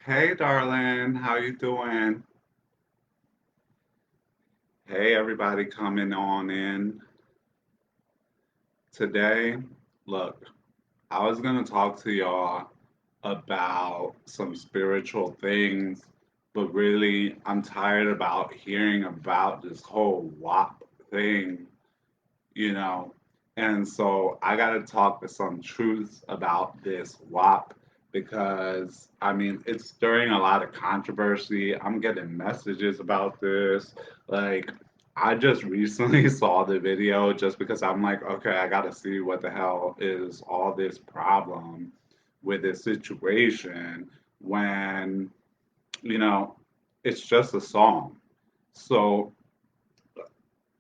Hey, darling, how you doing? Hey, everybody coming on in today. Look, I was gonna talk to y'all about some spiritual things, but really, I'm tired about hearing about this whole WAP thing, you know. And so I got to talk to some truths about this WAP because I mean, it's stirring a lot of controversy. I'm getting messages about this. Like, I just recently saw the video just because I'm like, okay, I got to see what the hell is all this problem with this situation when, you know, it's just a song. So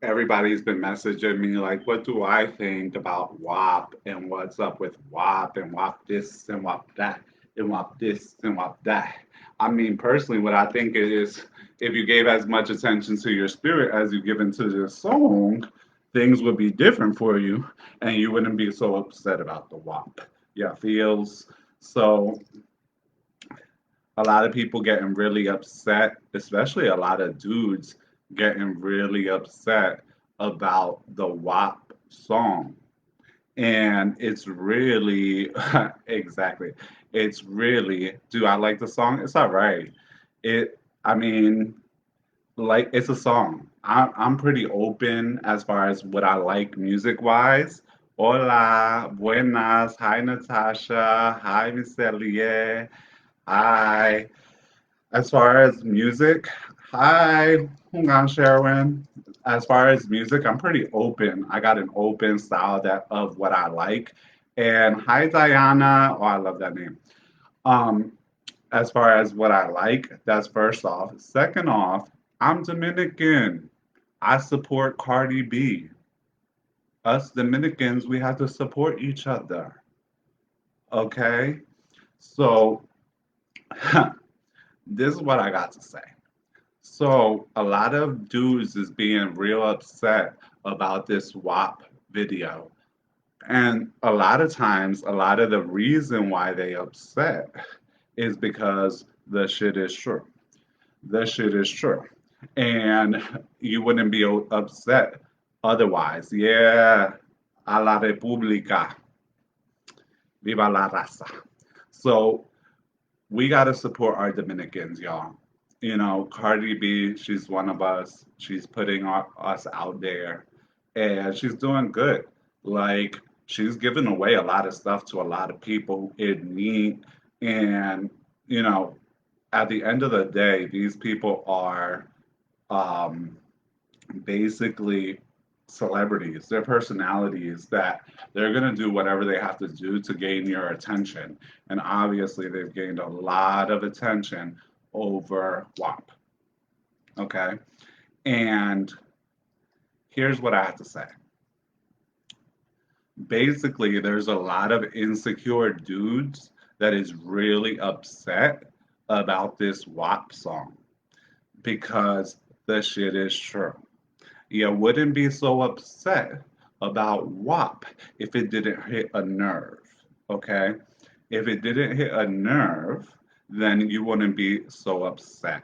everybody's been messaging me like, what do I think about WAP and what's up with WAP and WAP this and WAP that and WAP this and WAP that. I mean, personally, what I think is if you gave as much attention to your spirit as you give into this song, things would be different for you and you wouldn't be so upset about the WAP. Yeah, feels so a lot of people getting really upset, especially a lot of dudes getting really upset about the WAP song. And it's really, exactly, it's really, do I like the song? It's all right. I mean, like, it's a song. I'm pretty open as far as what I like music wise. Hola, buenas, hi Natasha, hi Miss Elie, hi. As far as music, hi, Hung on, Sherwin. As far as music, I'm pretty open. I got an open style that of what I like. And hi, Diana. Oh, I love that name. Um, as far as what I like, that's first off. Second off, I'm Dominican. I support Cardi B. Us Dominicans, we have to support each other. Okay? So, this is what I got to say. So a lot of dudes is being real upset about this WAP video. And a lot of times, a lot of the reason why they upset is because the shit is true. The shit is true. And you wouldn't be upset otherwise. Yeah, a la República, viva la raza. So we got to support our Dominicans, y'all. You know, Cardi B, she's one of us. She's putting us out there and she's doing good. Like, she's giving away a lot of stuff to a lot of people in need. And, you know, at the end of the day, these people are um, basically celebrities. They're personalities that they're going to do whatever they have to do to gain your attention. And obviously, they've gained a lot of attention over WAP. Okay. And here's what I have to say. Basically, there's a lot of insecure dudes that is really upset about this WAP song because the shit is true. You wouldn't be so upset about WAP if it didn't hit a nerve, okay? If it didn't hit a nerve, then you wouldn't be so upset.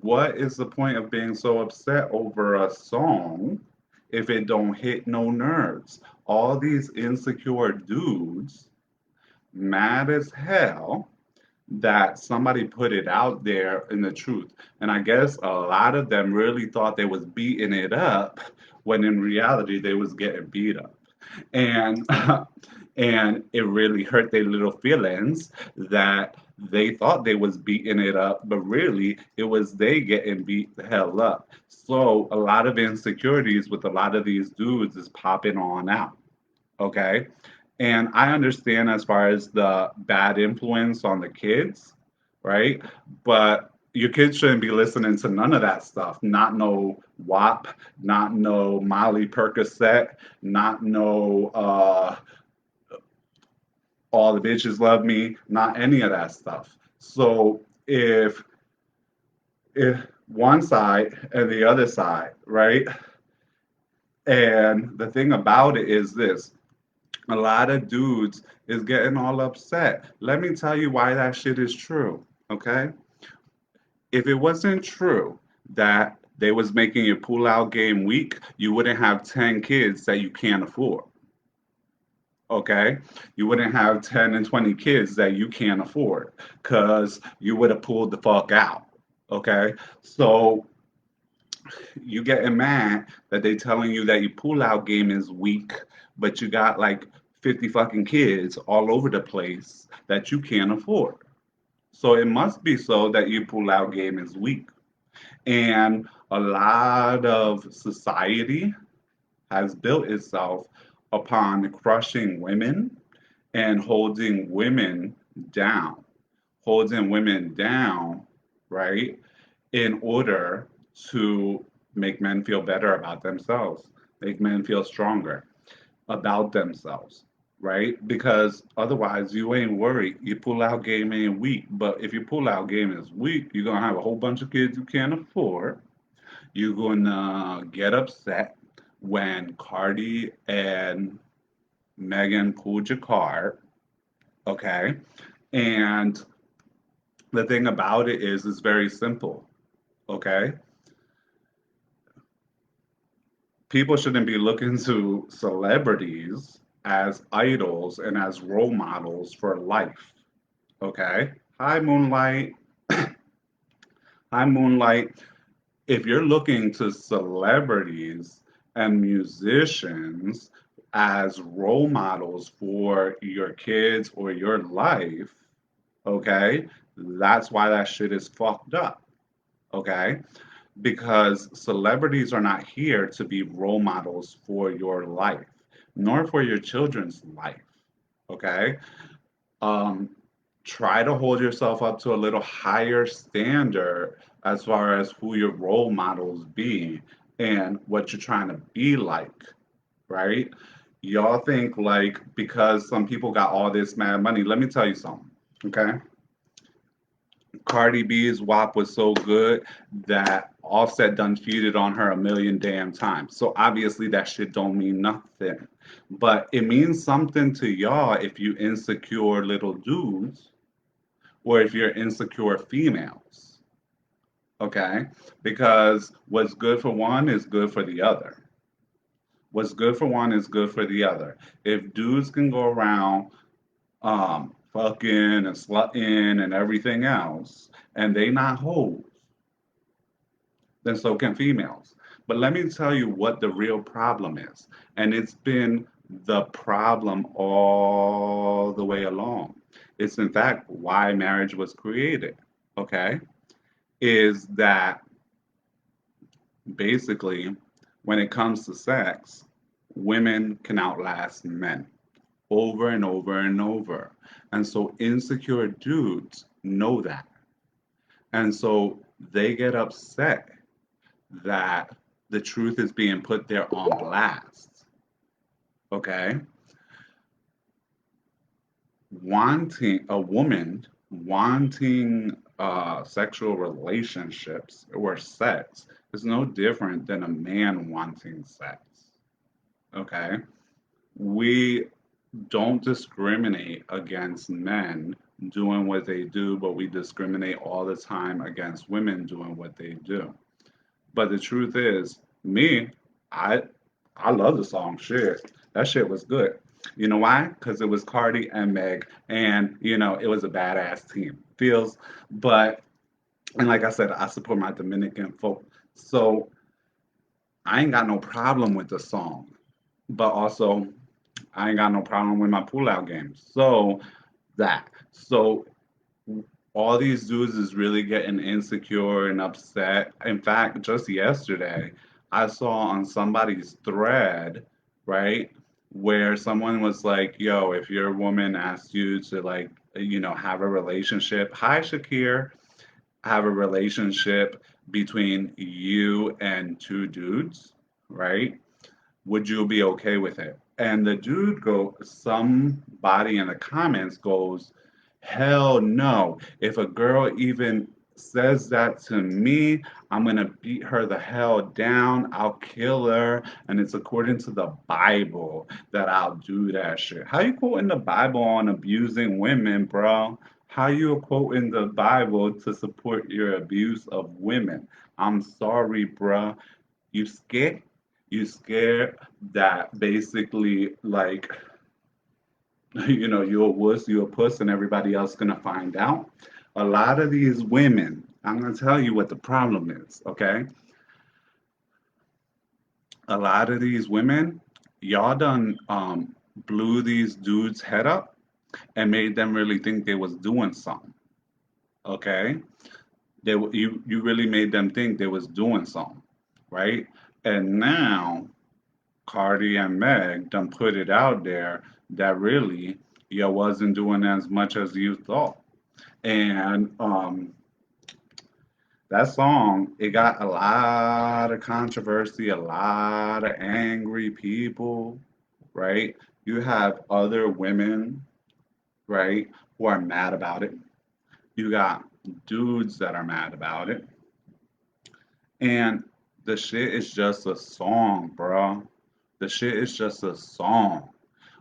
What is the point of being so upset over a song if it don't hit no nerves? All these insecure dudes, mad as hell, that somebody put it out there in the truth. And I guess a lot of them really thought they was beating it up when in reality they was getting beat up. And and it really hurt their little feelings that they thought they was beating it up, but really it was they getting beat the hell up. So a lot of insecurities with a lot of these dudes is popping on out. Okay. And I understand as far as the bad influence on the kids, right? But your kids shouldn't be listening to none of that stuff. Not no WAP, not no Molly Percocet, not no All the Bitches Love Me, not any of that stuff. So if one side and the other side, right? And the thing about it is this. A lot of dudes is getting all upset. Let me tell you why that shit is true, okay? If it wasn't true that they was making your pull-out game weak, you wouldn't have 10 kids that you can't afford, okay? You wouldn't have 10 and 20 kids that you can't afford because you would have pulled the fuck out, okay? So you getting mad that they telling you that your pull-out game is weak, but you got like 50 fucking kids all over the place that you can't afford. So it must be so that your pull-out game is weak. And a lot of society has built itself upon crushing women and holding women down, right, in order to make men feel better about themselves, make men feel stronger about themselves, right? Because otherwise, you ain't worried. Your pull out game ain't weak. But if your pull out game is weak, you're gonna have a whole bunch of kids you can't afford. You're gonna get upset when Cardi and Megan pulled your card, okay? And the thing about it is, it's very simple, okay? People shouldn't be looking to celebrities as idols and as role models for life, okay? Hi, Moonlight. Hi, Moonlight. If you're looking to celebrities and musicians as role models for your kids or your life, okay, that's why that shit is fucked up, okay? Because celebrities are not here to be role models for your life, nor for your children's life, okay? um, Try to hold yourself up to a little higher standard as far as who your role models be and what you're trying to be like, right? Y'all think like because some people got all this mad money, let me tell you something, okay? Cardi B's WAP was so good that Offset done feuded on her a million damn times. So obviously that shit don't mean nothing. But it means something to y'all if you insecure little dudes or if you're insecure females. Okay? Because what's good for one is good for the other. What's good for one is good for the other. If dudes can go around fucking and slutting and everything else, and they not hoes, then so can females. But let me tell you what the real problem is. And it's been the problem all the way along. It's in fact why marriage was created, okay? Is that basically when it comes to sex, women can outlast men over and over and over. And so insecure dudes know that. And so they get upset that the truth is being put there on blast. Okay? Wanting a woman wanting sexual relationships or sex is no different than a man wanting sex. Okay? We don't discriminate against men doing what they do, but we discriminate all the time against women doing what they do. But the truth is, me, I I love the song. Shit, that shit was good. You know why? Because it was Cardi and Meg, and it was a badass team. Feels, but and like I said, I support my Dominican folk, so I ain't got no problem with the song. But also, I ain't got no problem with my pull-out game. So that. So all these dudes is really getting insecure and upset. In fact, just yesterday, I saw on somebody's thread, right, where someone was like, yo, if your woman asked you to, like, have a relationship, hi, Shakir, have a relationship between you and two dudes, right? Would you be okay with it? And the dude somebody in the comments goes, hell no. If a girl even says that to me, I'm gonna beat her the hell down. I'll kill her. And it's according to the Bible that I'll do that shit. How you quoting the Bible on abusing women, bro? How you quoting the Bible to support your abuse of women? I'm sorry, bro. You scared? You scared that basically like you're a wuss, you're a puss, and everybody else gonna find out. A lot of these women, I'm gonna tell you what the problem is, okay? A lot of these women, y'all done blew these dudes' head up and made them really think they was doing something, okay? You really made them think they was doing something, right? And now Cardi and Meg done put it out there that really you wasn't doing as much as you thought. And that song, it got a lot of controversy, a lot of angry people, right? You have other women, right, who are mad about it. You got dudes that are mad about it. And the shit is just a song, bro. The shit is just a song,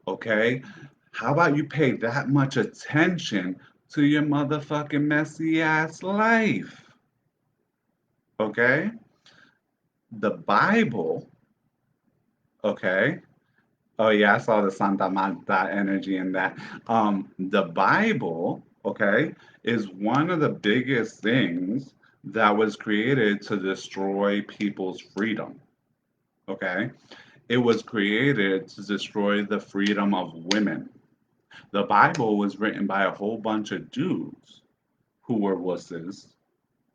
okay? How about you pay that much attention to your motherfucking messy ass life, okay? The Bible, okay? Oh yeah, I saw the Santa Marta energy in that. The Bible, okay, is one of the biggest things that was created to destroy people's freedom, okay? It was created to destroy the freedom of women. The Bible was written by a whole bunch of dudes who were wusses,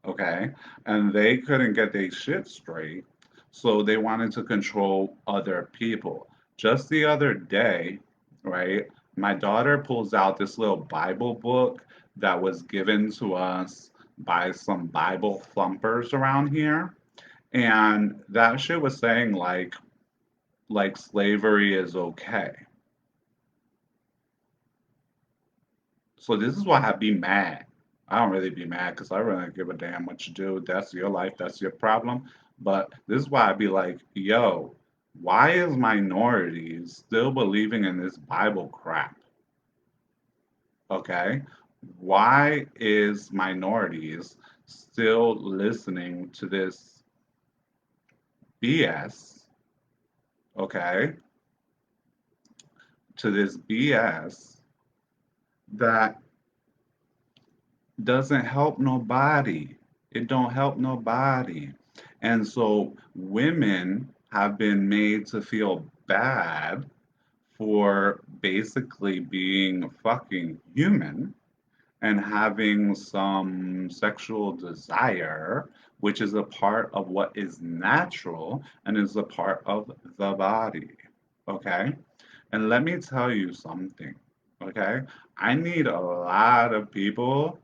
okay? And they couldn't get their shit straight, so they wanted to control other people. Just the other day, right, my daughter pulls out this little Bible book that was given to us by some Bible thumpers around here. And that shit was saying like slavery is okay. So this is why I be mad. I don't really be mad because I really don't give a damn what you do. That's your life. That's your problem. But this is why I be like, yo, why is minorities still believing in this Bible crap? Okay? Why is minorities still listening to this BS? Okay? To this BS that doesn't help nobody. It don't help nobody. And so women have been made to feel bad for basically being fucking human and having some sexual desire, which is a part of what is natural and is a part of the body. Okay? And let me tell you something. Okay? I need a lot of people,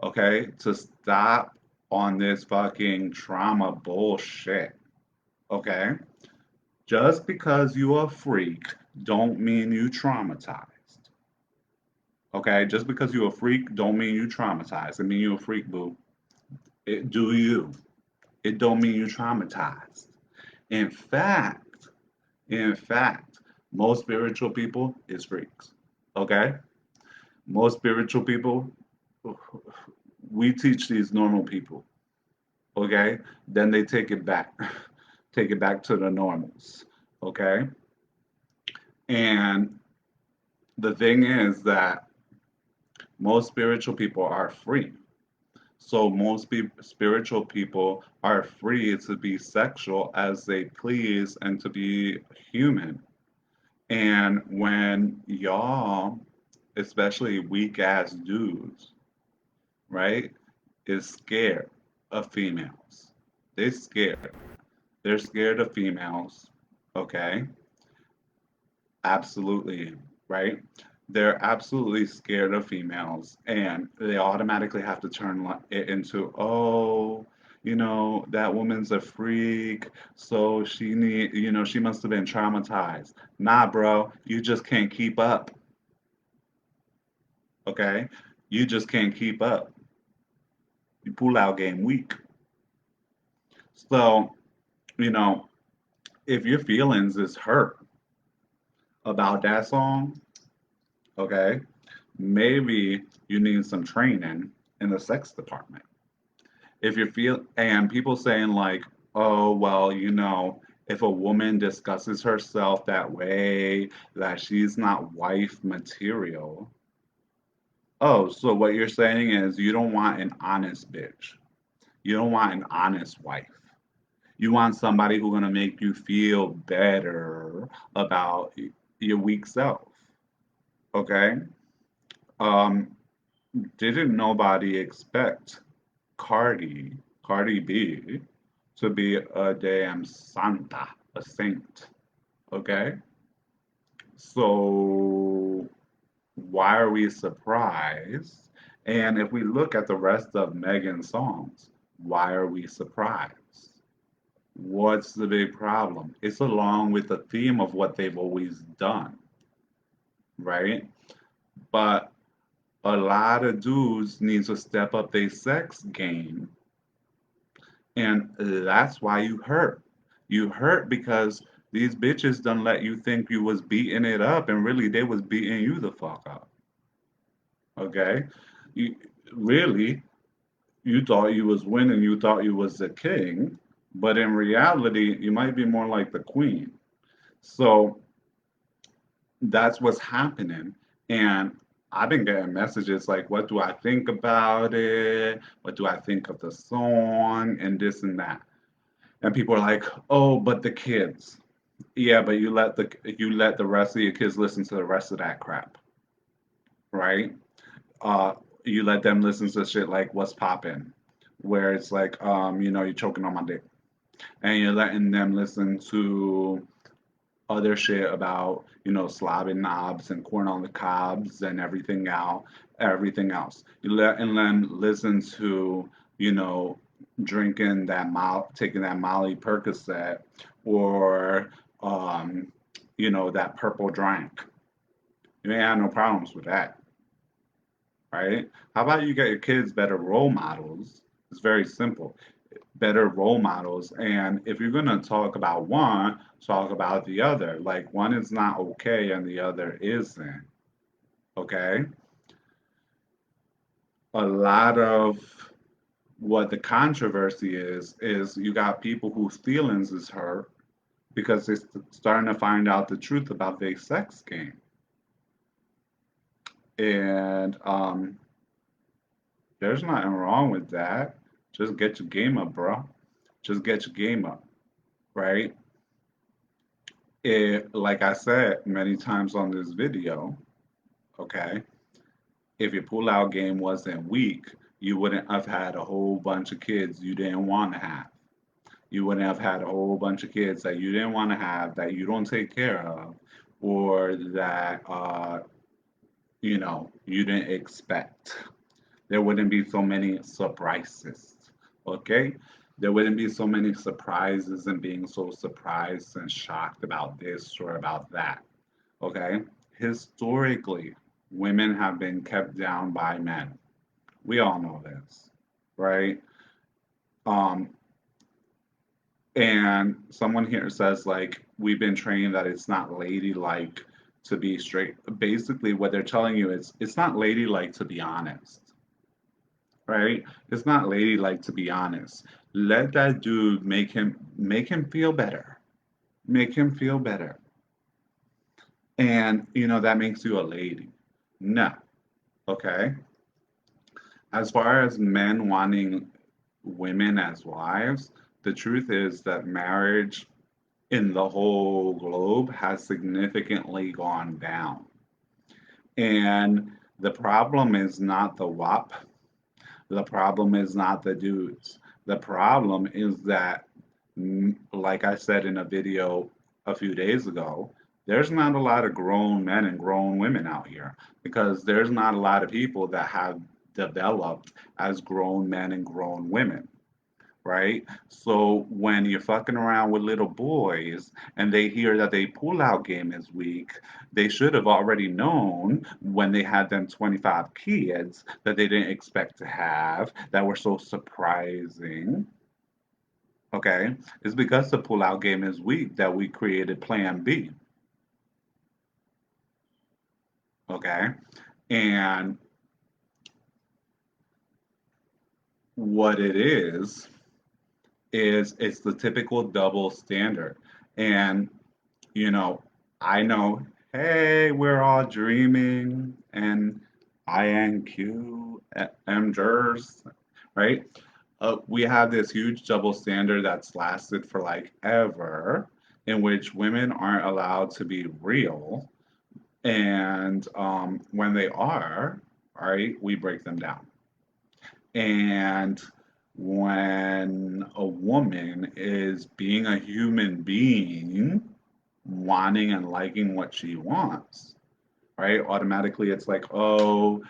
okay, to stop on this fucking trauma bullshit. Okay? Just because you a freak don't mean you traumatized. Okay? Just because you a freak don't mean you traumatized. It mean you a freak, boo. It do you. It don't mean you traumatized. In fact, in fact, most spiritual people is freaks. Okay? Most spiritual people, we teach these normal people. Okay? Then they take it back. Take it back to the normals. Okay? And the thing is that most spiritual people are free. So most spiritual people are free to be sexual as they please and to be human. And when y'all, especially weak ass dudes, right, is scared of females. They're scared. They're scared of females. Okay? Absolutely, right? They're absolutely scared of females and they automatically have to turn it into, oh, that woman's a freak, so she must have been traumatized. Nah, bro, you just can't keep up, okay? You just can't keep up. You pull out game weak. So, you know, if your feelings is hurt about that song, okay, maybe you need some training in the sex department. If you feel, and people saying like, oh, well, if a woman discusses herself that way, that she's not wife material. Oh, so what you're saying is you don't want an honest bitch. You don't want an honest wife. You want somebody who's gonna make you feel better about your weak self. Okay? Um, didn't nobody expect Cardi B to be a damn santa, a saint. Okay? So why are we surprised? And if we look at the rest of Megan's songs, why are we surprised? What's the big problem? It's along with the theme of what they've always done, right? But a lot of dudes need to step up their sex game, and that's why you hurt. You hurt because these bitches done let you think you was beating it up, and really they was beating you the fuck up. Okay, you really you thought you was winning, you thought you was the king, but in reality you might be more like the queen. So that's what's happening. And I've been getting messages like, what do I think about it? What do I think of the song? And this and that. And people are like, oh, but the kids. Yeah, but you let the rest of your kids listen to the rest of that crap, right? Uh, you let them listen to shit like what's poppin', where it's like, you're choking on my dick. And you're letting them listen to other shit about, slobbing knobs and corn on the cobs and everything else. You let and then listen to, you know, taking that Molly Percocet or, um, that purple drink. You ain't have no problems with that, right? How about you get your kids better role models? It's very simple. Better role models. And if you're going to talk about one, talk about the other. Like one is not okay and the other isn't. Okay. A lot of what the controversy is you got people whose feelings is hurt because they're starting to find out the truth about their sex game. And there's nothing wrong with that. Just get your game up, bro. Just get your game up, right? Like I said many times on this video, okay, if your pull-out game wasn't weak, you wouldn't have had a whole bunch of kids you didn't want to have. You wouldn't have had a whole bunch of kids that you didn't want to have, that you don't take care of, or that you didn't expect. There wouldn't be so many surprises. Okay? There wouldn't be so many surprises and being so surprised and shocked about this or about that. Okay? Historically, women have been kept down by men. We all know this, right? Um, and someone here says, like, we've been trained that it's not ladylike to be straight. Basically, what they're telling you is it's not ladylike to be honest, right? It's not ladylike to be honest. Let that dude make him feel better. Make him feel better. And that makes you a lady. No. Okay. As far as men wanting women as wives, the truth is that marriage in the whole globe has significantly gone down. And the problem is not the WAP. The problem is not the dudes. The problem is that, like I said in a video a few days ago, there's not a lot of grown men and grown women out here because there's not a lot of people that have developed as grown men and grown women, right? So when you're fucking around with little boys and they hear that they pull-out game is weak, they should have already known when they had them 25 kids that they didn't expect to have that were so surprising. Okay, it's because the pull-out game is weak that we created Plan B. Okay, and what it is it's the typical double standard. And you know, I know, hey, we're all dreaming and INQ, MGers, right? We have this huge double standard that's lasted for like ever, in which women aren't allowed to be real. And when they are, right, we break them down. And when a woman is being a human being, wanting and liking what she wants, right? Automatically, it's like, oh,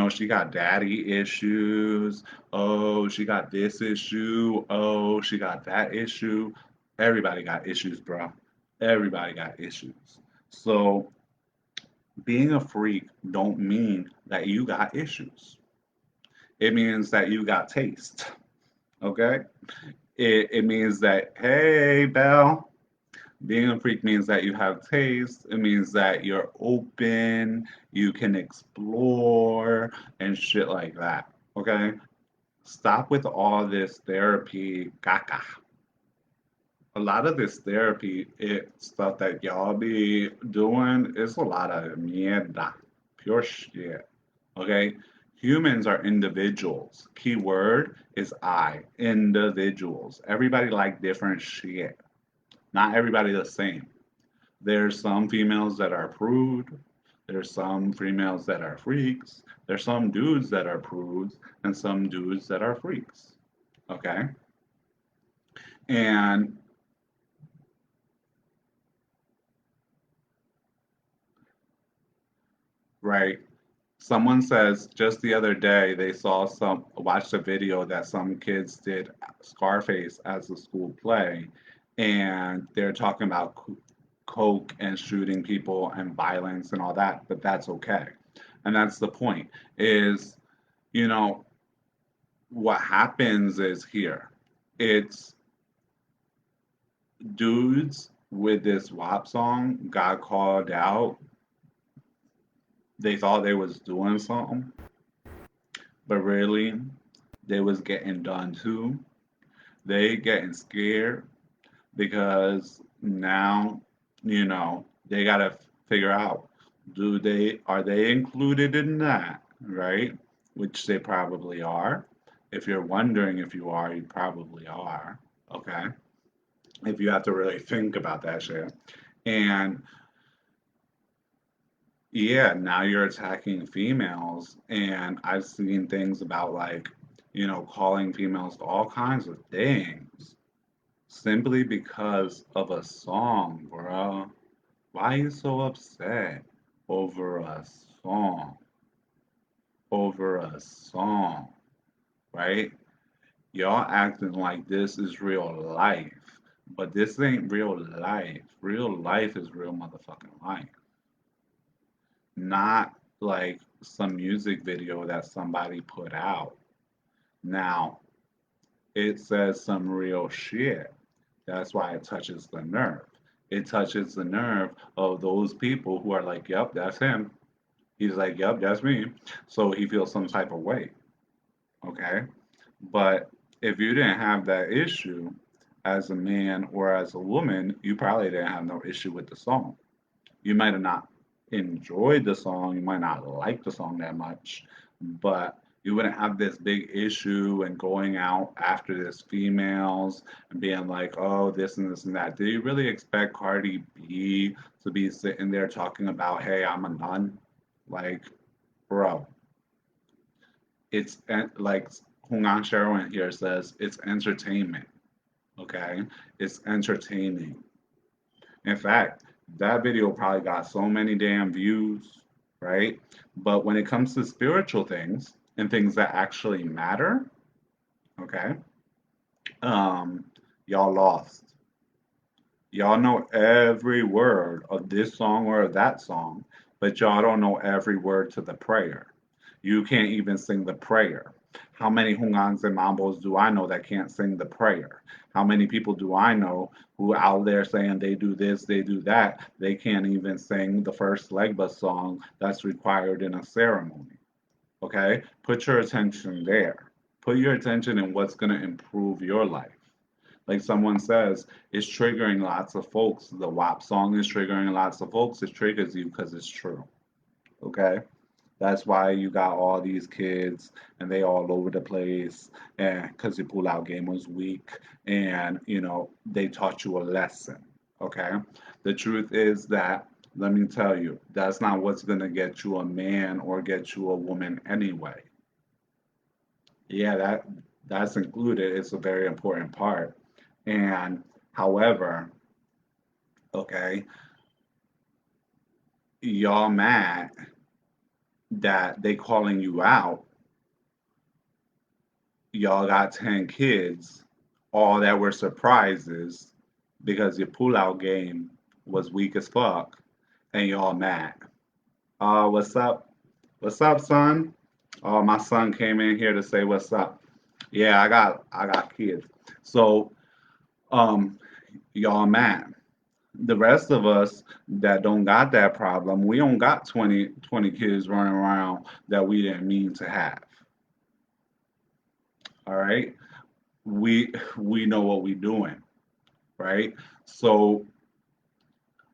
she got daddy issues. Oh, she got this issue. Oh, she got that issue. Everybody got issues, bro. Everybody got issues. So being a freak don't mean that you got issues. It means that you got taste. Okay? It means that, hey, Belle, being a freak means that you have taste. It means that you're open, you can explore, and shit like that. Okay? Stop with all this therapy caca. A lot of this therapy stuff that y'all be doing is a lot of mierda. Pure shit. Okay? Humans are individuals. Key word is I. Individuals. Everybody like different shit. Not everybody the same. There's some females that are prude. There's some females that are freaks. There's some dudes that are prudes and some dudes that are freaks. Okay? And right, someone says just the other day they watched a video that some kids did Scarface as a school play, and they're talking about coke and shooting people and violence and all that, but that's okay. And that's the point is, you know, what happens is here. It's dudes with this WAP song got called out. They thought they was doing something, but really they was getting done too. They getting scared because now, they gotta figure out, are they included in that, right? Which they probably are. If you're wondering if you are, you probably are. Okay. If you have to really think about that shit. And yeah, now you're attacking females. And I've seen things about like, calling females to all kinds of things simply because of a song, bro. Why are you so upset over a song? Over a song, right? Y'all acting like this is real life, but this ain't real life. Real life is real motherfucking life. Not like some music video that somebody put out. Now, it says some real shit. That's why it touches the nerve. It touches the nerve of those people who are like, yep, that's him. He's like, yep, that's me. So he feels some type of way. Okay. But if you didn't have that issue as a man or as a woman, you probably didn't have no issue with the song. You might have not enjoyed the song, you might not like the song that much, but you wouldn't have this big issue and going out after this females and being like, oh, this and this and that. Do you really expect Cardi B to be sitting there talking about, hey, I'm a nun? Like, bro, like Hungan Sherwin here says, it's entertainment. Okay, it's entertaining. In fact, that video probably got so many damn views, right? But when it comes to spiritual things and things that actually matter, okay, um, y'all lost. Y'all know every word of this song or that song, but y'all don't know every word to the prayer. You can't even sing the prayer. How many hungangs and mambos do I know that can't sing the prayer? How many people do I know who out there saying they do this, they do that, they can't even sing the first Legba song that's required in a ceremony? Okay? Put your attention there. Put your attention in what's going to improve your life. Like someone says, it's triggering lots of folks. The WAP song is triggering lots of folks. It triggers you because it's true. Okay? That's why you got all these kids and they all over the place and because the pull out game was weak and they taught you a lesson. Okay? The truth is that let me tell you, that's not what's gonna get you a man or get you a woman anyway. Yeah, that's included. It's a very important part. And however, okay, y'all mad that they calling you out. Y'all got 10 kids, all that were surprises because your pull-out game was weak as fuck, and y'all mad. What's up? What's up, son? Oh, my son came in here to say what's up. Yeah, I got kids. So, um, y'all mad. The rest of us that don't got that problem, we don't got 20 kids running around that we didn't mean to have. All right? We know what we doing, right? So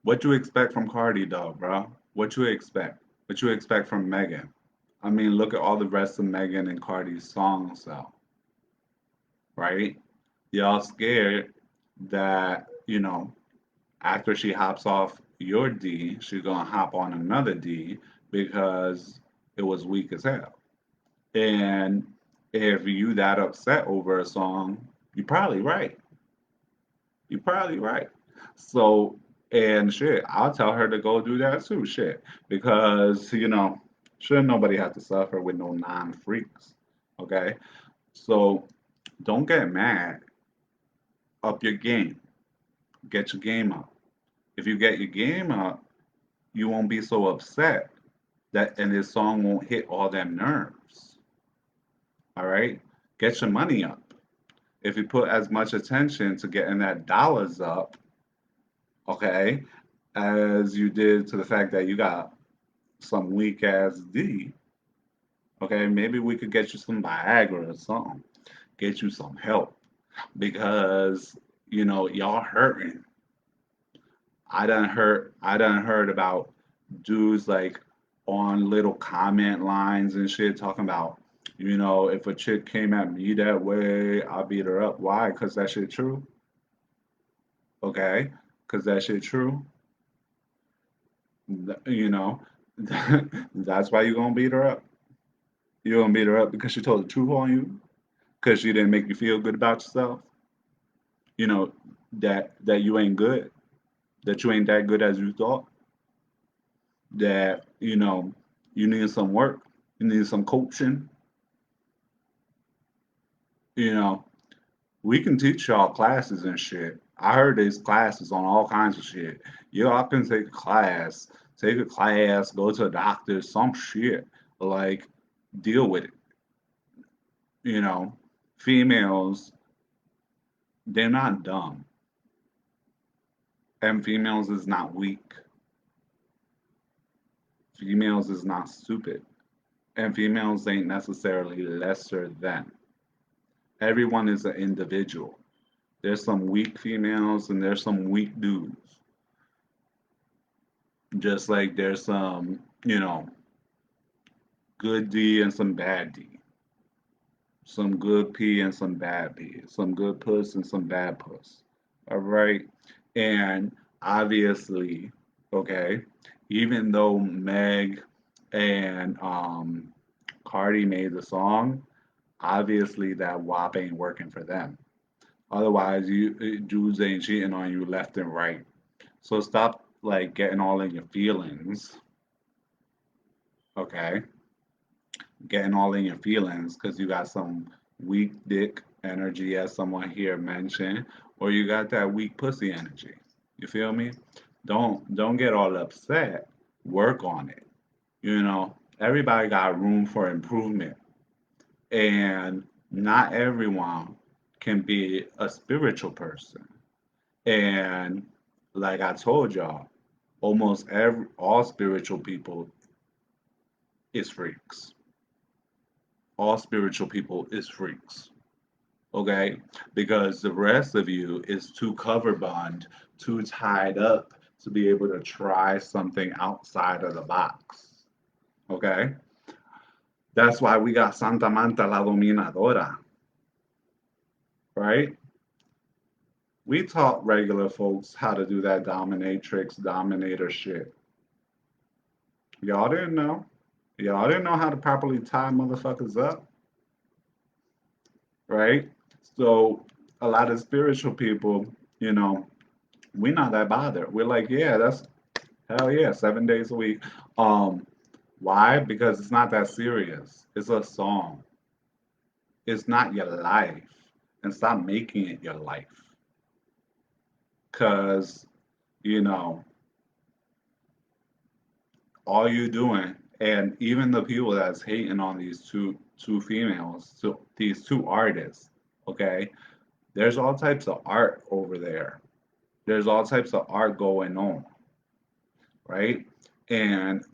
what you expect from Cardi though, bro? What you expect? What you expect from Megan? I mean, look at all the rest of Megan and Cardi's songs though, right? Y'all scared that, after she hops off your D, she's gonna hop on another D because it was weak as hell. And if you that upset over a song, you're probably right. You're probably right. So, and shit, I'll tell her to go do that too, shit. Because, shouldn't nobody have to suffer with no non-freaks. Okay? So don't get mad. Up your game. Get your game up. If you get your game up, you won't be so upset that and this song won't hit all them nerves. All right? Get your money up. If you put as much attention to getting that dollars up, okay, as you did to the fact that you got some weak ass D, okay, maybe we could get you some Viagra or something, get you some help because y'all hurting. I done heard about dudes like on little comment lines and shit talking about, if a chick came at me that way, I'll beat her up. Why? Because that shit true. Okay, because that shit true. You know, that's why you gonna beat her up. You're gonna beat her up because she told the truth on you, because she didn't make you feel good about yourself. You know that you ain't good, that you ain't that good as you thought. That you need some work, you need some coaching. You know, we can teach y'all classes and shit. I heard there's classes on all kinds of shit. Y'all can take a class, go to a doctor, some shit. Like, deal with it. You know, females, they're not dumb. And females is not weak. Females is not stupid. And females ain't necessarily lesser than. Everyone is an individual. There's some weak females and there's some weak dudes. Just like there's some, good D and some bad D. Some good P and some bad P. Some good puss and some bad puss. All right. And obviously, okay, even though Meg and Cardi made the song, obviously that WAP ain't working for them. Otherwise, dudes ain't cheating on you left and right. So stop like getting all in your feelings, okay? Getting all in your feelings because you got some weak dick energy, as someone here mentioned, or you got that weak pussy energy. You feel me? Don't get all upset. Work on it. You know, everybody got room for improvement, and not everyone can be a spiritual person. And like I told y'all, almost every all spiritual people is freaks. All spiritual people is freaks. Okay? Because the rest of you is too cover bond, too tied up to be able to try something outside of the box. Okay? That's why we got Santa Manta la Dominadora, right? We taught regular folks how to do that dominatrix, dominator shit. Y'all didn't know. Y'all didn't know how to properly tie motherfuckers up, right? So a lot of spiritual people, you know, we're not that bothered. We're like, yeah, that's hell yeah, 7 days a week. Um, why? Because it's not that serious. It's a song. It's not your life. And stop making it your life. Cause, you know, all you doing, and even the people that's hating on these two females, so these two artists, okay, there's all types of art over there. There's all types of art going on, right? And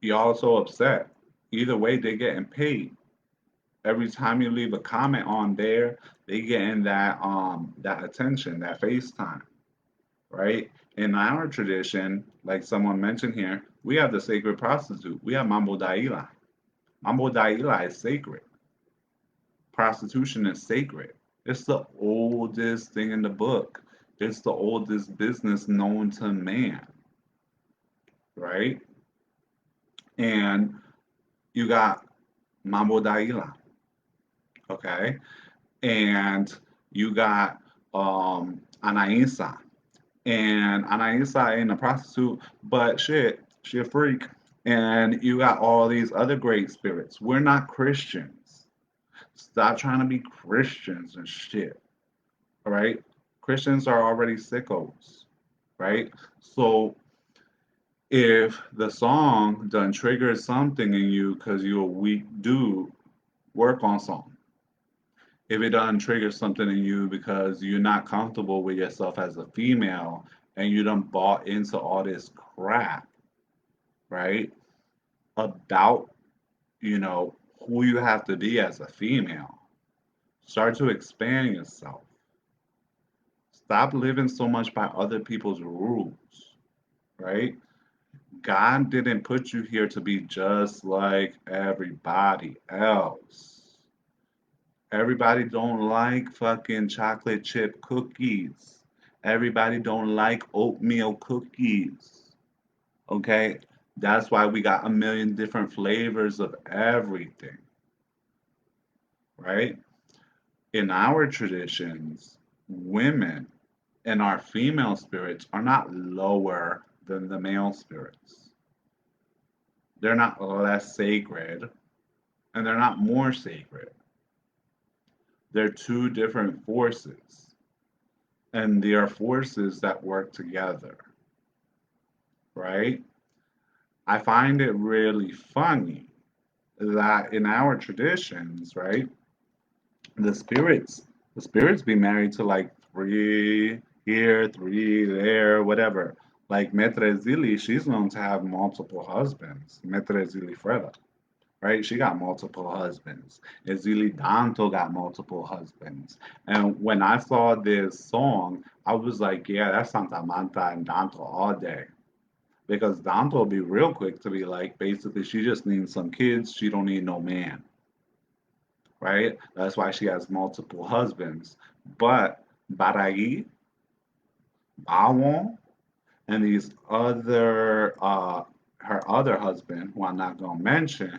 y'all so upset. Either way, they're getting paid. Every time you leave a comment on there, they getting that attention, that FaceTime, right? In our tradition, like someone mentioned here, we have the sacred prostitute. We have Mambo Daila. Mambo Daila is sacred. Prostitution is sacred. It's the oldest thing in the book. It's the oldest business known to man, right? And you got Mambo Daila, okay? And you got Anaisa. And Anaisa ain't a prostitute, but shit, she a freak. And you got all these other great spirits. We're not Christians. Stop trying to be Christians and shit. All right? Christians are already sickos, right? So if the song done triggers something in you because you're a weak dude, work on something. If it done triggers something in you because you're not comfortable with yourself as a female and you done bought into all this crap, right? About, you know, who you have to be as a female. Start to expand yourself. Stop living so much by other people's rules, right? God didn't put you here to be just like everybody else. Everybody don't like fucking chocolate chip cookies. Everybody don't like oatmeal cookies. Okay? That's why we got a million different flavors of everything, right? In our traditions, women and our female spirits are not lower than the male spirits. They're not less sacred and they're not more sacred. They're two different forces, and they are forces that work together, right? I find it really funny that in our traditions, right, the spirits, the spirits be married to like three here, three there, whatever. Like Metre Zili, she's known to have multiple husbands. Metre Zili Freda, right? She got multiple husbands. Ezili Danto got multiple husbands. And when I saw this song, I was like, yeah, that's Santa Manta and Danto all day. Because Danto will be real quick to be like, basically, she just needs some kids. She don't need no man, right? That's why she has multiple husbands. But Baragui, Bawon, and these other, her other husband, who I'm not going to mention,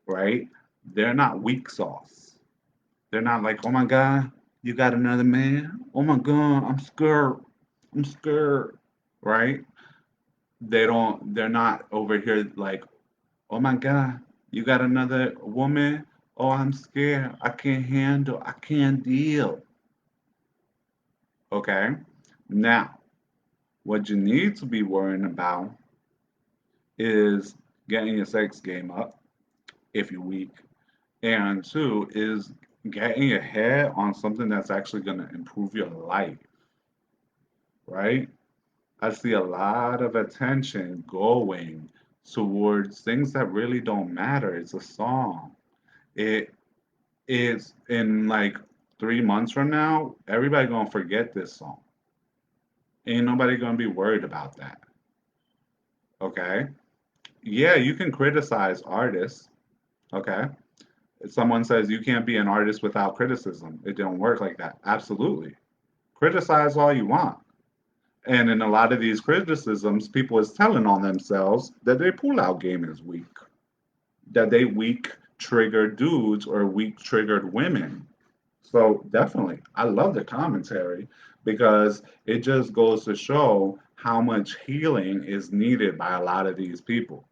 right? They're not weak sauce. They're not like, oh my God, you got another man? Oh my God, I'm scared. I'm scared, right? They're not over here like, oh my God, you got another woman? Oh, I'm scared. I can't handle. I can't deal. Okay? Now, what you need to be worrying about is getting your sex game up if you're weak. And two is getting ahead on something that's actually going to improve your life, right? I see a lot of attention going towards things that really don't matter. It's a song. It is in like 3 months from now, everybody gonna forget this song. Ain't nobody gonna be worried about that. Okay? Yeah, you can criticize artists. Okay? If someone says you can't be an artist without criticism, it don't work like that. Absolutely. Criticize all you want. And in a lot of these criticisms, people is telling on themselves that their pull-out game is weak, that they weak triggered dudes or weak triggered women. So definitely, I love the commentary because it just goes to show how much healing is needed by a lot of these people.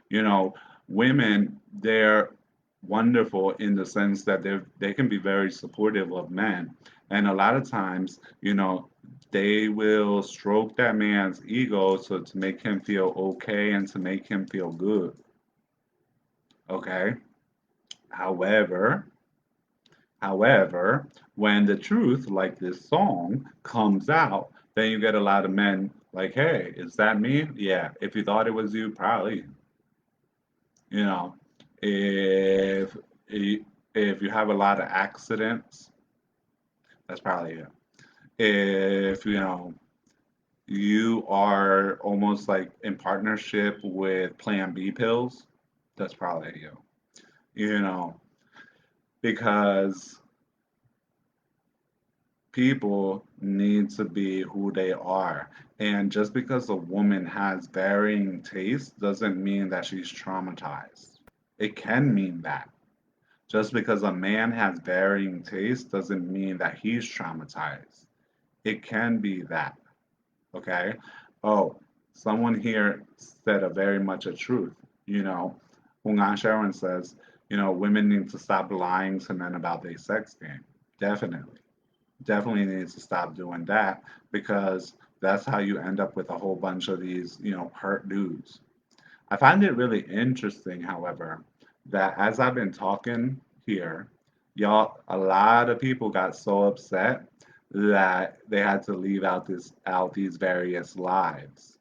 You know, women, they're wonderful in the sense that they can be very supportive of men. And a lot of times, they will stroke that man's ego so to make him feel okay and to make him feel good. Okay. However, However, when the truth, like this song, comes out, then you get a lot of men like, hey, is that me? Yeah. If you thought it was you, probably. You know, if if you have a lot of accidents, that's probably you. If you are almost like in partnership with Plan B pills, that's probably you. You know, because people need to be who they are. And just because a woman has varying tastes doesn't mean that she's traumatized. It can mean that. Just because a man has varying tastes doesn't mean that he's traumatized. It can be that. Okay? Oh, someone here said a very much a truth. You know, Ungan Sharon says, women need to stop lying to men about their sex game. Definitely. Definitely needs to stop doing that because that's how you end up with a whole bunch of these, hurt dudes. I find it really interesting, however, that as I've been talking here, a lot of people got so upset that they had to leave out these various lives.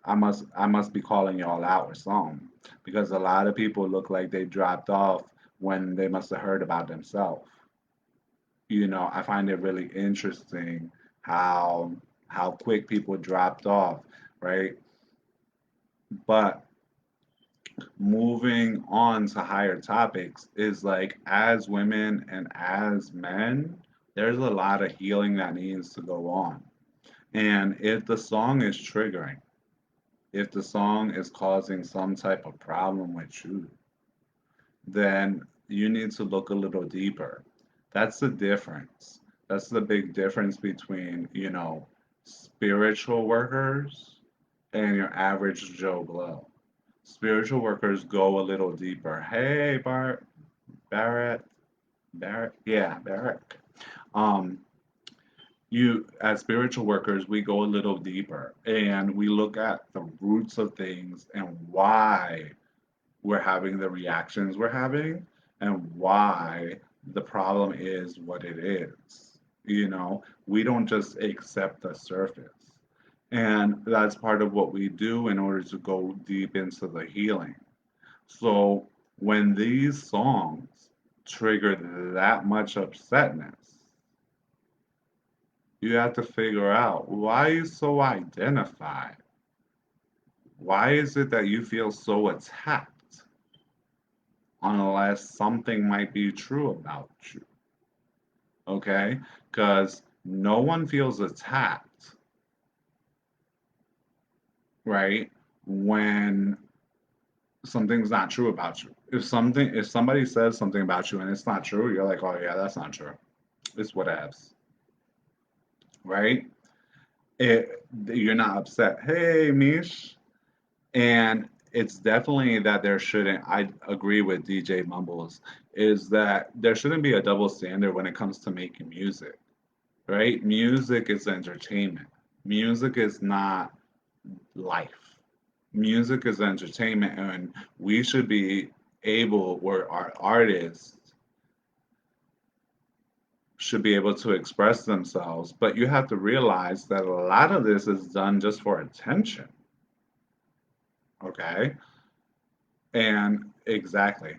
I must be calling y'all out or something because a lot of people look like they dropped off when they must have heard about themselves. I find it really interesting how quick people dropped off, right? But moving on to higher topics is like as women and as men, there's a lot of healing that needs to go on. And if the song is triggering, if the song is causing some type of problem with you, then you need to look a little deeper. That's the difference. That's the big difference between, spiritual workers and your average Joe Blow. Spiritual workers go a little deeper. Hey, Barrett, yeah, Barrett. Um, as spiritual workers, we go a little deeper and we look at the roots of things and why we're having the reactions we're having and why the problem is what it is. We don't just accept the surface. And that's part of what we do in order to go deep into the healing. So when these songs trigger that much upsetness, you have to figure out why you so identified. Why is it that you feel so attacked unless something might be true about you? Okay? Because no one feels attacked, right? When something's not true about you. If somebody says something about you and it's not true, you're like, oh yeah, that's not true. It's whatevs, right? You're not upset. Hey, Mish. And it's definitely that there shouldn't, I agree with DJ Mumbles, is that there shouldn't be a double standard when it comes to making music, right? Music is entertainment. Music is not life. Music is entertainment, and we should be able, or our artists should be able to express themselves. But you have to realize that a lot of this is done just for attention, okay? And exactly.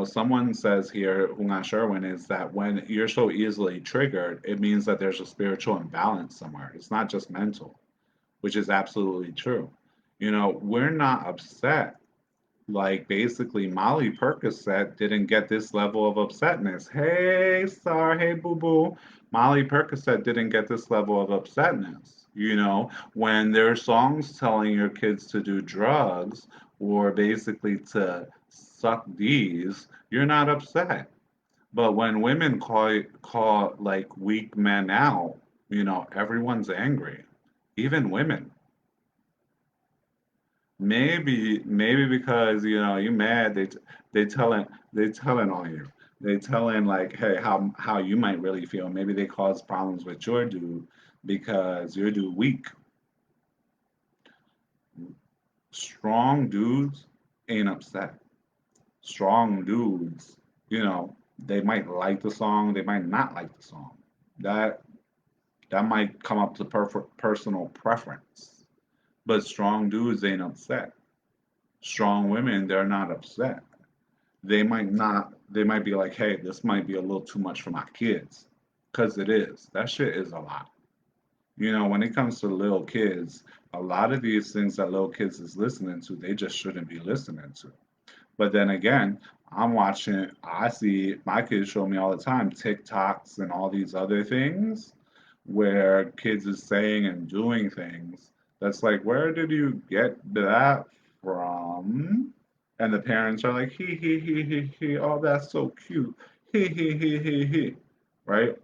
Someone says here, Hunga Sherwin, is that when you're so easily triggered, it means that there's a spiritual imbalance somewhere. It's not just mental, which is absolutely true. We're not upset. Like basically, Molly Percocet didn't get this level of upsetness. Hey, Star, hey, boo boo. Molly Percocet didn't get this level of upsetness. When there's songs telling your kids to do drugs or basically to suck D's, you're not upset. But when women call like weak men out, everyone's angry, even women. Maybe because you mad, they telling on you. They telling like, hey, how you might really feel. Maybe they cause problems with your dude because your dude weak. Strong dudes ain't upset. Strong dudes, they might like the song, they might not like the song. That that might come up to personal preference. But strong dudes ain't upset. Strong women, they're not upset. They might be like, hey, this might be a little too much for my kids. Because it is. That shit is a lot. When it comes to little kids, a lot of these things that little kids is listening to, they just shouldn't be listening to. But then again, I see my kids show me all the time TikToks and all these other things where kids is saying and doing things that's like, where did you get that from? And the parents are like, he, oh, that's so cute. He. Right?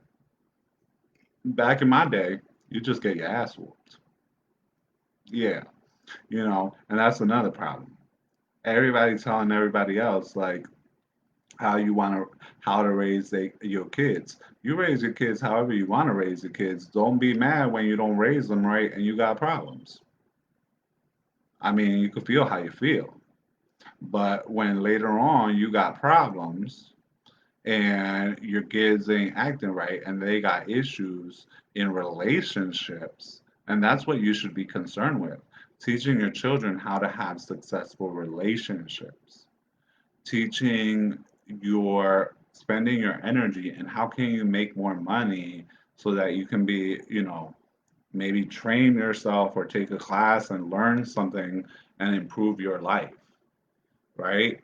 Back in my day, you just get your ass whooped. Yeah, and that's another problem. Everybody telling everybody else, like, how to raise your kids. You raise your kids however you want to raise your kids. Don't be mad when you don't raise them right and you got problems. I mean, you can feel how you feel, but when later on you got problems and your kids ain't acting right and they got issues in relationships, and that's what you should be concerned with. Teaching your children how to have successful relationships, teaching your spending your energy and how can you make more money so that you can be, maybe train yourself or take a class and learn something and improve your life, right?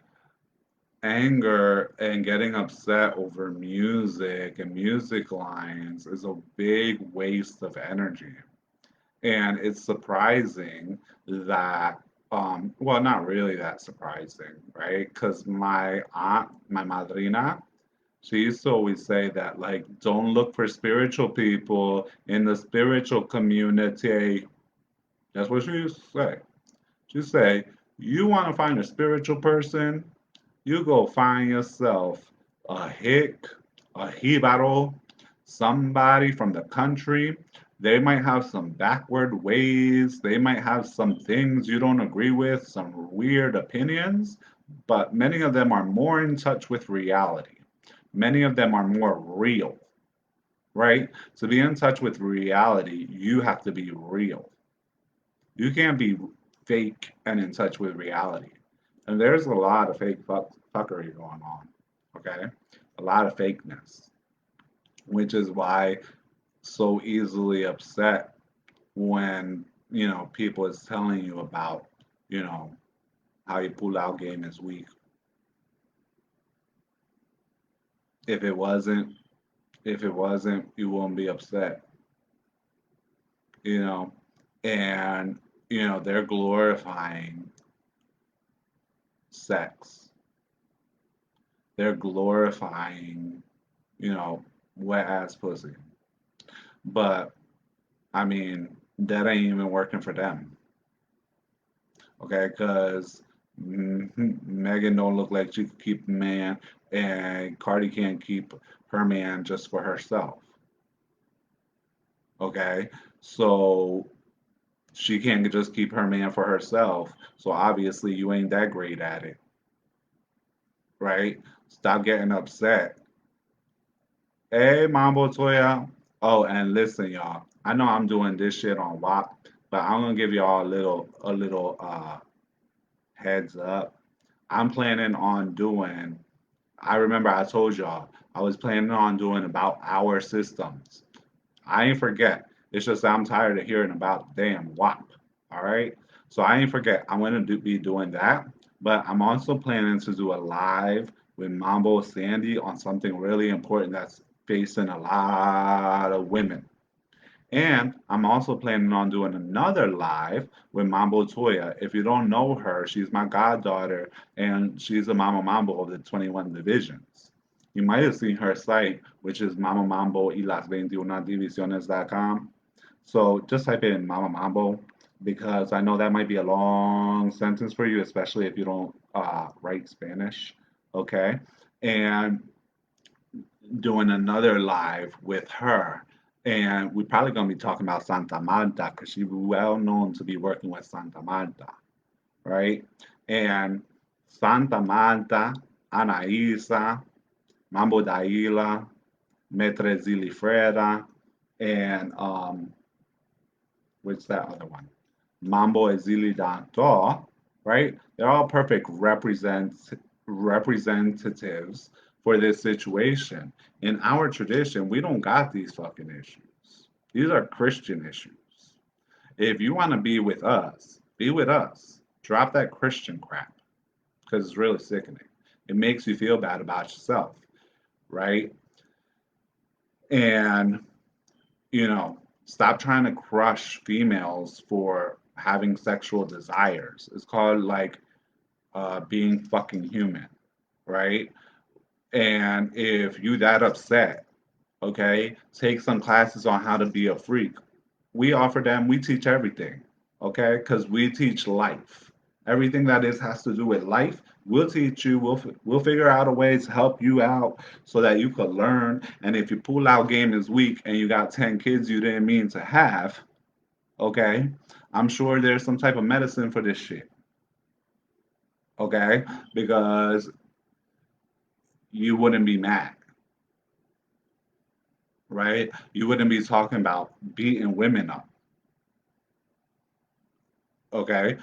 Anger and getting upset over music and music lines is a big waste of energy. And it's surprising that, well, not really that surprising, right? Because my aunt, my madrina, she used to always say that, like, don't look for spiritual people in the spiritual community. That's what she used to say. She'd say, you want to find a spiritual person? You go find yourself a hick, a jibaro, somebody from the country. They might have some backward ways. They might have some things you don't agree with, some weird opinions, but many of them are more in touch with reality. Many of them are more real, right? To be in touch with reality, you have to be real. You can't be fake and in touch with reality. And there's a lot of fuckery going on, okay? A lot of fakeness, which is why so easily upset when, people is telling you about, you know, how your pull out game is weak. If it wasn't, you wouldn't be upset, you know? And, they're glorifying sex. They're glorifying, wet ass pussy. But I mean, that ain't even working for them. Okay, because Megan don't look like she could keep a man, and Cardi can't keep her man just for herself. Okay, so she can't just keep her man for herself. So obviously you ain't that great at it, right? Stop getting upset. Hey, Mambo Toya. Oh, and listen, y'all. I know I'm doing this shit on WAP, but I'm gonna give y'all a little heads up. I'm planning on doing. I remember I told y'all I was planning on doing about our systems. I ain't forget. It's just that I'm tired of hearing about damn WAP. All right. So I ain't forget. I'm gonna be doing that, but I'm also planning to do a live with Mambo Sandy on something really important that's facing a lot of women. And I'm also planning on doing another live with Mambo Toya. If you don't know her, she's my goddaughter and she's a Mama Mambo of the 21 divisions. You might have seen her site, which is Mama Mambo y las 21 divisiones.com. So just type in Mama Mambo because I know that might be a long sentence for you, especially if you don't write Spanish. Okay. And doing another live with her. And we're probably going to be talking about Santa Marta because she's well known to be working with Santa Marta, right? And Santa Marta, Anaísa, Mambo Daila, Metre Zilifreda, and what's that other one? Mambo Ezili Danto, right? They're all perfect representatives for this situation. In our tradition, we don't got these fucking issues. These are Christian issues. If you want to be with us, be with us. Drop that Christian crap because it's really sickening. It makes you feel bad about yourself, right? And stop trying to crush females for having sexual desires. It's called like being fucking human, right? And if you that upset, okay, take some classes on how to be a freak. We offer them, we teach everything, okay? Because we teach life. Everything that is has to do with life, we'll teach you. We'll figure out a way to help you out so that you could learn. And if your pull out game is weak and you got 10 kids you didn't mean to have, okay, I'm sure there's some type of medicine for this shit, okay? Because you wouldn't be mad, right? You wouldn't be talking about beating women up, okay?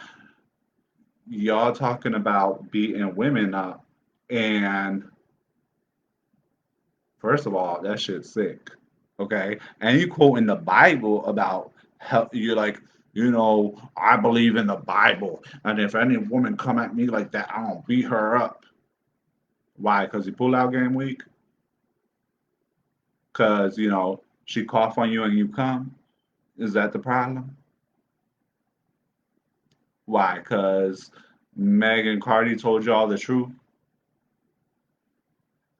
Y'all talking about beating women up, and first of all, that shit's sick, okay? And you quoting the Bible about how you're like, I believe in the Bible, and if any woman come at me like that, I don't beat her up. Why? Because you pull out game week? Because she cough on you and you come? Is that the problem? Why? Because Meg and Cardi told you all the truth.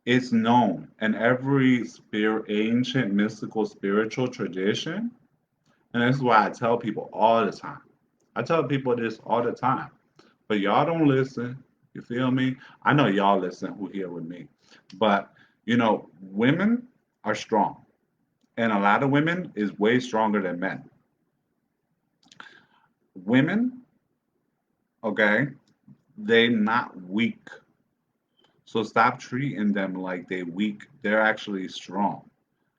It's known in every ancient mystical spiritual tradition, and this is why I tell people all the time. I tell people this all the time, but y'all don't listen. You feel me? I know y'all listen who here with me, but women are strong, and a lot of women is way stronger than men. Women, okay, they not weak. So stop treating them like they weak. They're actually strong.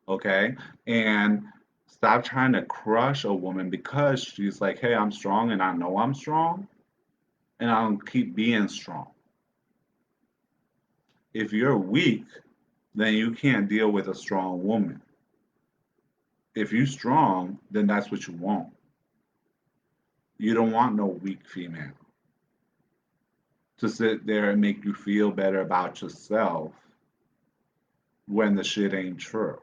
Okay? And stop trying to crush a woman because she's like, hey, I'm strong and I know I'm strong and I'll keep being strong. If you're weak, then you can't deal with a strong woman. If you're strong, then that's what you want. You don't want no weak female to sit there and make you feel better about yourself when the shit ain't true.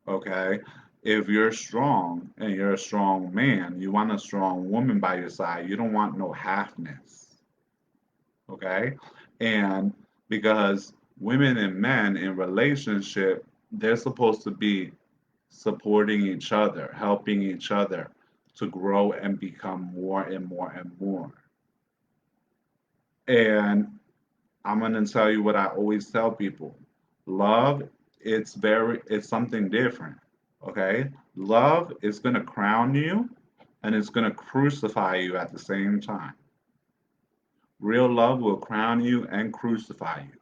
Okay? If you're strong and you're a strong man, you want a strong woman by your side. You don't want no halfness. Okay? And because women and men in relationship, they're supposed to be supporting each other, helping each other. to grow and become more and more and more. And I'm going to tell you what I always tell people. Love, it's something different. Okay? Love is going to crown you and it's going to crucify you at the same time. Real love will crown you and crucify you.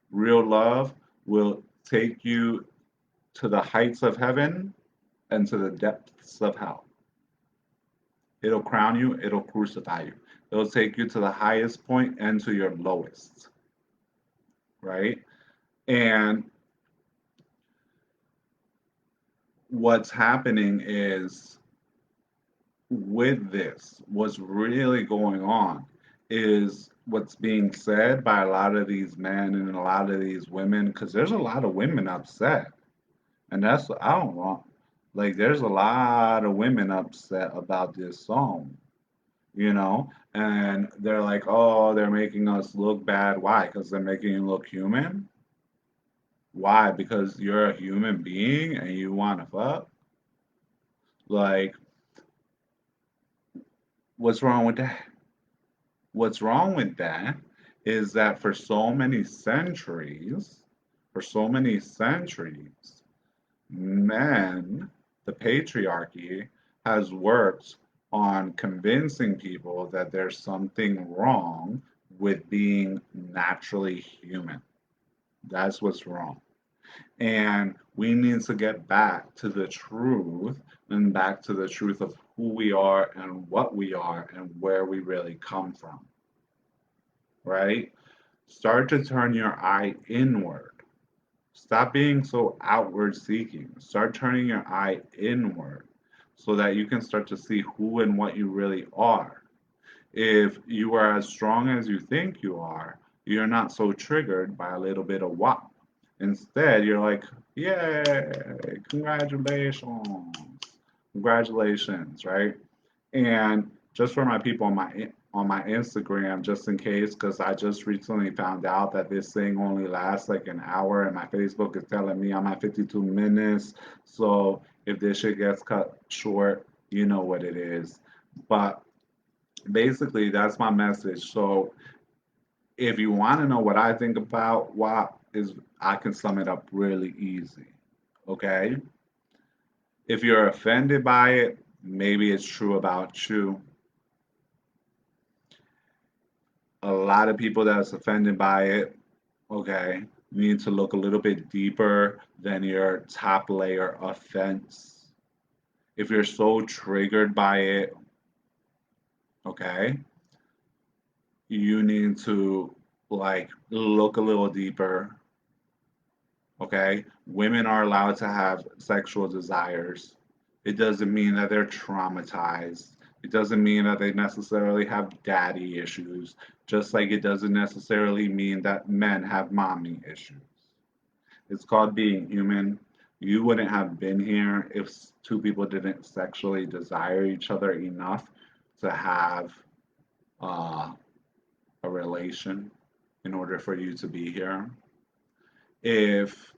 Real love will take you to the heights of heaven and to the depths of hell. It'll crown you, it'll crucify you. It'll take you to the highest point and to your lowest, right? And what's happening is with this, what's really going on is what's being said by a lot of these men and a lot of these women, because there's a lot of women upset. And that's, I don't want, like, there's a lot of women upset about this song, and they're like, oh, they're making us look bad. Why? Because they're making you look human? Why? Because you're a human being and you want to fuck? Like, what's wrong with that? What's wrong with that is that for so many centuries, men, the patriarchy, has worked on convincing people that there's something wrong with being naturally human. That's what's wrong. And we need to get back to the truth and back to the truth of who we are and what we are and where we really come from, right? Start to turn your eye inward. Stop being so outward seeking. Start turning your eye inward so that you can start to see who and what you really are. If you are as strong as you think you are, you're not so triggered by a little bit of WAP. Instead, you're like, yay, congratulations, congratulations, right? And just for my people on my Instagram, just in case, because I just recently found out that this thing only lasts like an hour, and my Facebook is telling me I'm at 52 minutes. So if this shit gets cut short, you know what it is. But basically, that's my message. So if you want to know what I think about WAP, is I can sum it up really easy. Okay? If you're offended by it, maybe it's true about you. A lot of people that's offended by it, okay, need to look a little bit deeper than your top layer offense. If you're so triggered by it, okay, you need to like look a little deeper. Okay, women are allowed to have sexual desires. It doesn't mean that they're traumatized. It doesn't mean that they necessarily have daddy issues, just like it doesn't necessarily mean that men have mommy issues. It's called being human. You wouldn't have been here if two people didn't sexually desire each other enough to have uh, a relation in order for you to be here. If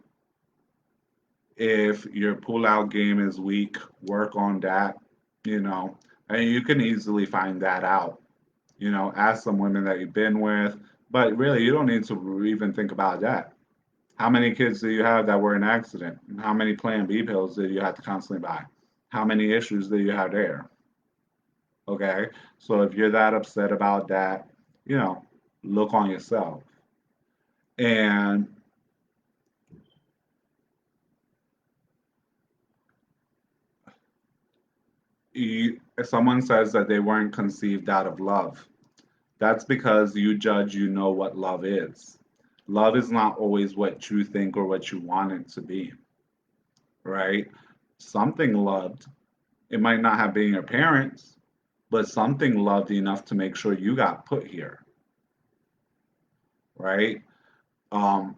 your pull-out game is weak, work on that, you know, and you can easily find that out. Ask some women that you've been with, but really, you don't need to even think about that. How many kids do you have that were in an accident? How many Plan B pills did you have to constantly buy? How many issues do you have there? Okay, so if you're that upset about that, you know, look on yourself. And if someone says that they weren't conceived out of love, that's because you judge, what love is. Love is not always what you think or what you want it to be, right? Something loved, it might not have been your parents, but something loved enough to make sure you got put here, right? Um,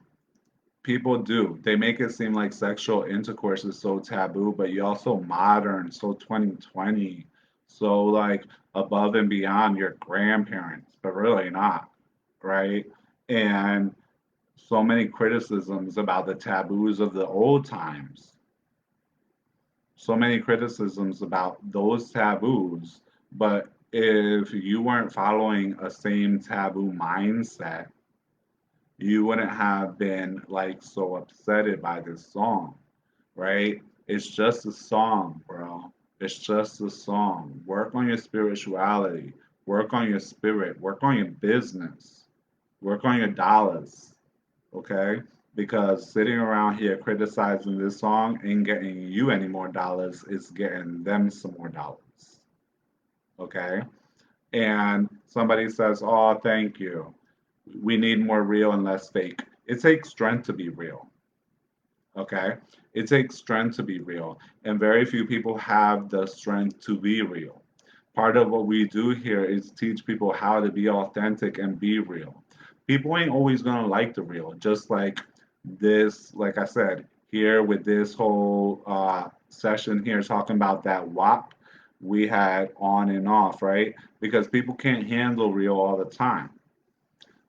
People do. They make it seem like sexual intercourse is so taboo, but you're also modern, so 2020, so like above and beyond your grandparents, but really not, right? And so many criticisms about the taboos of the old times. so many criticisms about those taboos, but if you weren't following a same taboo mindset, you wouldn't have been like so upset by this song, right? It's just a song, bro. It's just a song. Work on your spirituality, work on your spirit, work on your business, work on your dollars, okay? Because sitting around here criticizing this song ain't getting you any more dollars, it's getting them some more dollars, okay? And somebody says, "Oh, thank you. We need more real and less fake." It takes strength to be real, okay? It takes strength to be real, and very few people have the strength to be real. Part of what we do here is teach people how to be authentic and be real. People ain't always gonna like the real, just like this, like I said, here with this whole session here talking about that WAP we had on and off, right? Because people can't handle real all the time.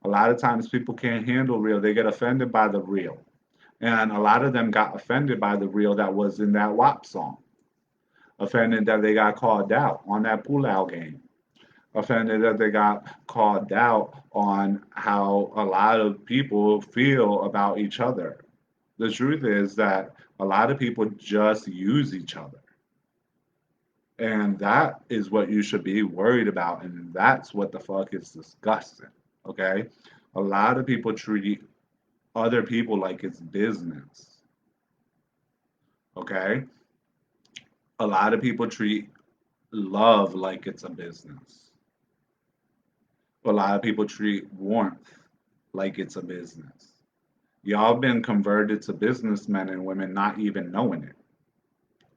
A lot of times people can't handle real, they get offended by the real. And a lot of them got offended by the reel that was in that WAP song. Offended that they got called out on that pull-out game. Offended that they got called out on how a lot of people feel about each other. The truth is that a lot of people just use each other. And that is what you should be worried about. And that's what the fuck is disgusting. Okay? A lot of people treat other people like it's business. Okay? A lot of people treat love like it's a business. A lot of people treat warmth like it's a business. Y'all been converted to businessmen and women not even knowing it.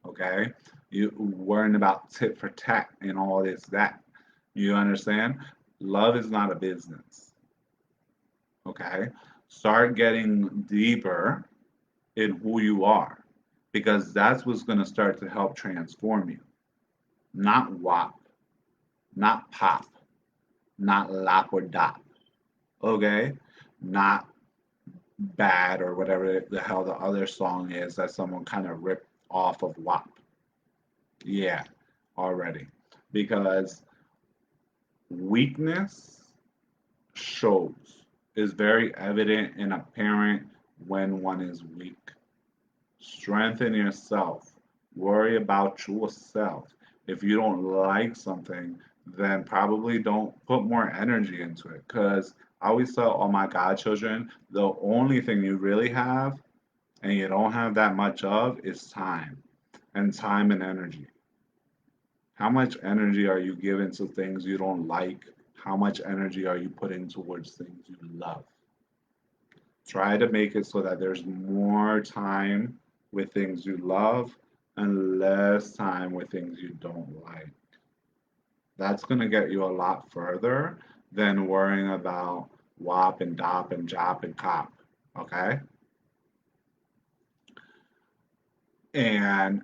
Okay? You worrying about tit for tat and all this that. You understand? Love is not a business. Okay? Start getting deeper in who you are because that's what's going to start to help transform you. Not WAP, not pop, not lap or dop. Okay? Not bad or whatever the hell the other song is that someone kind of ripped off of WAP. Yeah, already. Because weakness shows, is very evident and apparent when one is weak. Strengthen yourself. Worry about yourself. If you don't like something, then probably don't put more energy into it. Because I always tell all my godchildren, the only thing you really have and you don't have that much of is time and time and energy. How much energy are you giving to things you don't like? How much energy are you putting towards things you love? Try to make it so that there's more time with things you love and less time with things you don't like. That's going to get you a lot further than worrying about WAP and DOP and JOP and COP. Okay? And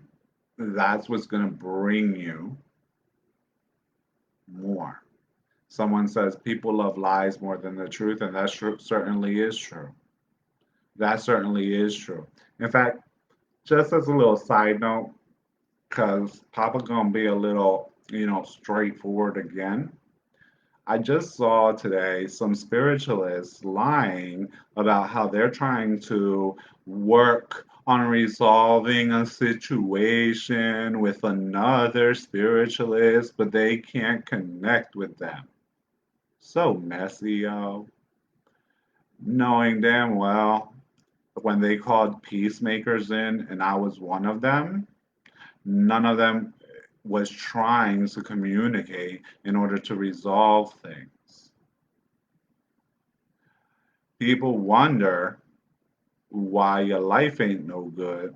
that's what's going to bring you more. Someone says people love lies more than the truth, and that certainly is true. That certainly is true. In fact, just as a little side note, because Papa gonna be a little, straightforward again. I just saw today some spiritualists lying about how they're trying to work on resolving a situation with another spiritualist, but they can't connect with them. So messy, yo. Knowing damn well when they called peacemakers in, and I was one of them, none of them was trying to communicate in order to resolve things. People wonder why your life ain't no good.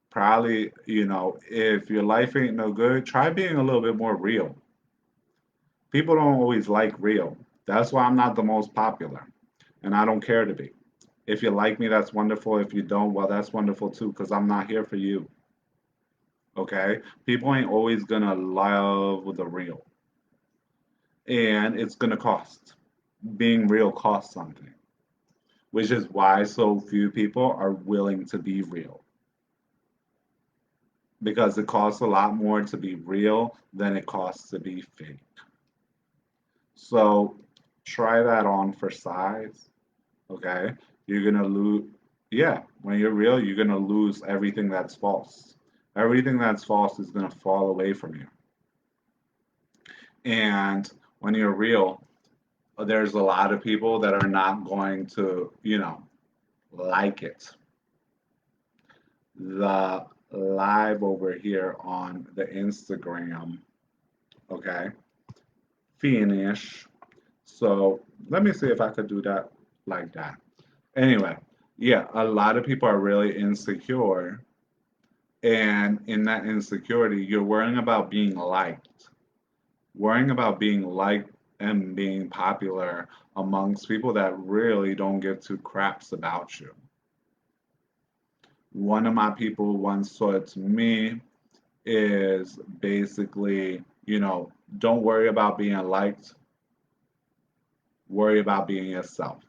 Probably, if your life ain't no good, try being a little bit more real. People don't always like real. That's why I'm not the most popular, and I don't care to be. If you like me, that's wonderful. If you don't, well, that's wonderful too, because I'm not here for you. Okay? People ain't always gonna love the real, and it's gonna cost. Being real costs something, which is why so few people are willing to be real. because it costs a lot more to be real than it costs to be fake. So try that on for size, okay? You're gonna lose, yeah, when you're real, you're gonna lose everything that's false. Everything that's false is gonna fall away from you. And when you're real, there's a lot of people that are not going to, like it. The live over here on the Instagram, okay? Finish. So let me see if I could do that like that. Anyway, yeah, a lot of people are really insecure. And in that insecurity, you're worrying about being liked, worrying about being liked and being popular amongst people that really don't give two craps about you. One of my people once said to me is basically, don't worry about being liked, worry about being yourself.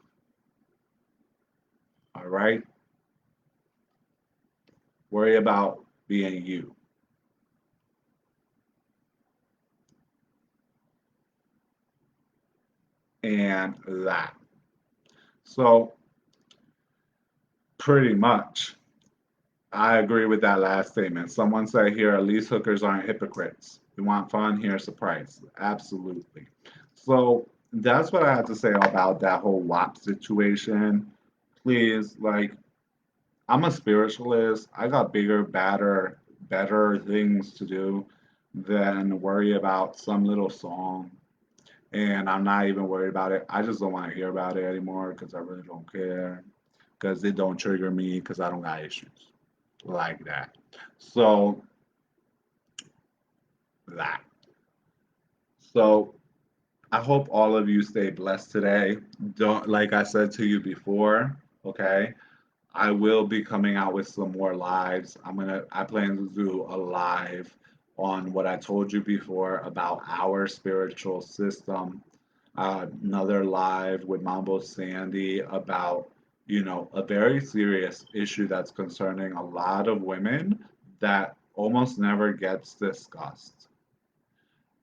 All right? Worry about being you. And that. So, pretty much, I agree with that last statement. Someone said here, at least hookers aren't hypocrites. You want fun, here's a price. Absolutely. So, that's what I had to say about that whole WAP situation. Please, like, I'm a spiritualist. I got bigger, better things to do than worry about some little song. And I'm not even worried about it. I just don't want to hear about it anymore because I really don't care. Because it don't trigger me because I don't got issues like that. So that. So I hope all of you stay blessed today. Don't like I said to you before, okay? I will be coming out with some more lives. I plan to do a live on what I told you before about our spiritual system. Another live with Mambo Sandy about, a very serious issue that's concerning a lot of women that almost never gets discussed.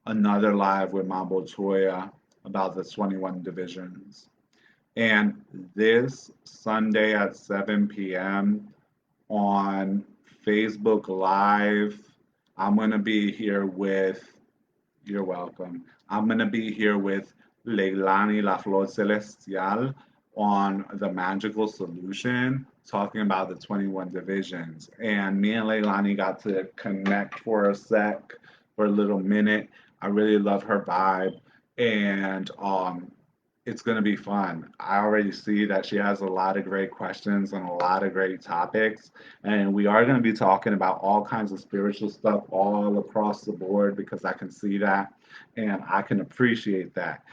Another live with Mambo Toya about the 21 divisions. And this Sunday at 7 p.m. on Facebook Live, I'm going to be here with, you're welcome. I'm going to be here with Leilani La Flor Celestial on the magical solution, talking about the 21 divisions. And me and Leilani got to connect for a sec, for a little minute. I really love her vibe. And it's going to be fun. I already see that she has a lot of great questions and a lot of great topics. And we are going to be talking about all kinds of spiritual stuff all across the board because I can see that and I can appreciate that.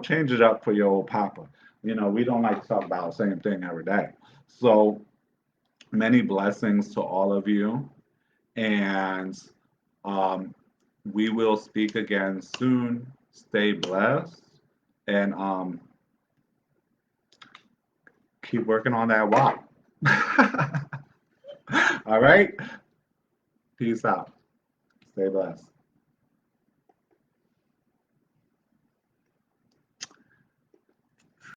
Change it up for your old papa. We don't like to talk about the same thing every day. So many blessings to all of you. And um, we will speak again soon. Stay blessed. And keep working on that walk. All right. Peace out. Stay blessed.